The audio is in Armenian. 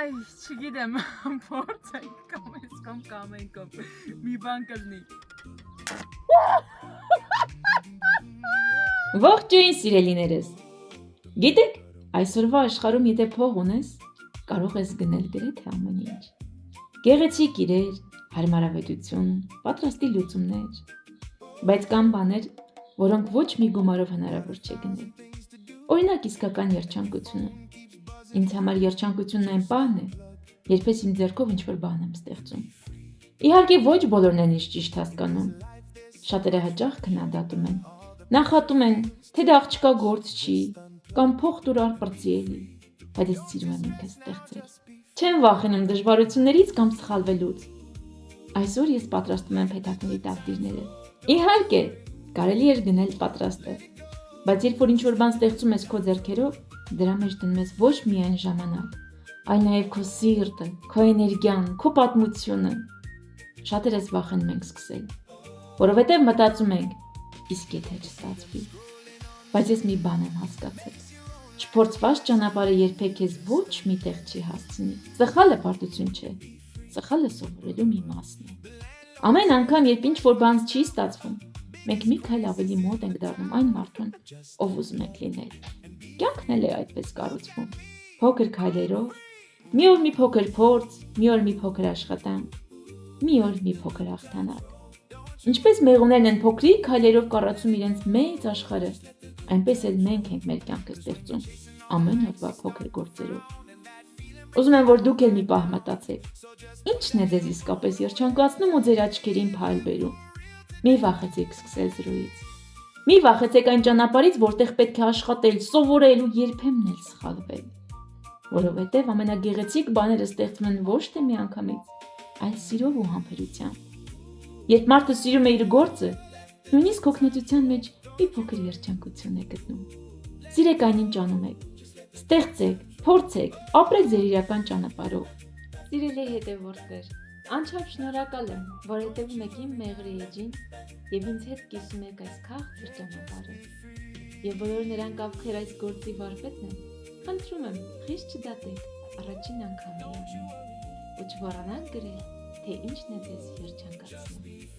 Ay, չգիտեմ, փորձ ենք կամ մի բան կլինի։ Ողջույն սիրելիներս։ Գիտեք, այսօրվա աշխարհում եթե փող ունես, կարող ես գնել գրեթե ամեն ինչ։ Գեղեցիկ իրեր, հարմարավետություն, պատրաստի լուծումներ, բայց կան բաներ, որոնք ոչ մի գումարով հնարավոր չէ գնել։ Օրինակ իսկական երջանկությունը։ Ինձ համար երջանկությունն այն բանն է, երբ ես իմ ձեռքով ինչ-որ բան եմ ստեղծում։ Իհարկե ոչ բոլորն են ինձ ճիշտ հասկանում։ Շատերը հաճախ քննադատում են, նախատում են, թե դա աղջկա գործ չի, կամ փող տուր արպրծի էլի, բայց ես սիրում եմ ինքս ստեղծել։ Չեմ վախենում դժվարություններից կամ սխալվելուց։ Այսօր ես պատրաստում եմ փեթակների տակտիրները։ Իհարկե, կարելի է գնել պատրաստը, բայց երբ որ ինչ-որ բան ստեղծում ես քո ձեռքերով, դրա մեջ դնում ես ոչ միայն ժամանակ, այլ նաև քո սիրտը, քո էներգիան, քո պատմությունը։ Շատերս վախենում ենք սկսել, որովհետև մտածում ենք, իսկ եթե չստացվի։ Բայց ես մի բան եմ հասկացել. չփորձված ճանապարհը երբեք քեզ ոչ միտեղ չի հասցնի։ Սխալը պարտություն չէ, սխալը սովորելու մի մասն է։ Ամեն անգամ, երբ ինչ-որ բան չի ստացվում, մենք մի քայլ ավելի մոտ ենք դառնում այն մարդուն, ով ուզում ենք լինել։ Կյանքն էլ է այդպես կառուցվում։ Փոքր քայլերով, մի օր մի փոքր փորձ, մի օր մի փոքր աշխատանք, մի օր մի փոքր հաղթանակ։ Ինչպես մեղուներն են փոքրիկ քայլերով կառուցում իրենց մեծ աշխարհը, այնպես էլ մենք ենք մեր կյանքը ստեղծում ամեն օրվա փոքր գործերով։ Ուզում եմ, որ դուք էլ մի պահ մտածեք. ի՞նչն է ձեզ իսկապես երջանկացնում ու ձեր աչքերին փայլ բերում։ Մի վախեցեք սկսել զրոյից։ Մի վախեցեք այն ճանապարհից, որտեղ պետք է աշխատել, սովորել ու երբեմն էլ սխալվել։ Որովհետև ամենագեղեցիկ բաները ստեղծվում են ոչ թե միանգամից, այլ սիրով ու համբերությամբ։ Երբ մարդը սիրում է իր գործը, նույնիսկ հոգնածության մեջ մի փոքր երջանկություն է գտնում։ Սիրեք այն, ինչ անում եք։ Ստեղծեք, փորձեք, ապրեք ձեր իրական ճանապարհով։ Սիրելի հետևորդներ, անչափ շնորհակալ եմ, որ հետևում եք իմ մեղրի էջին եւ ինձ հետ կիսում եք այս քաղցր ճանապարհը։ Եվ բոլոր նրանք, ովքեր այս գործի վարպետն են, խնդրում եմ, խիստ չդատեք առաջին անգամ ու չմոռանաք գրել, թե ինչն է ձեզ երջանկացնում։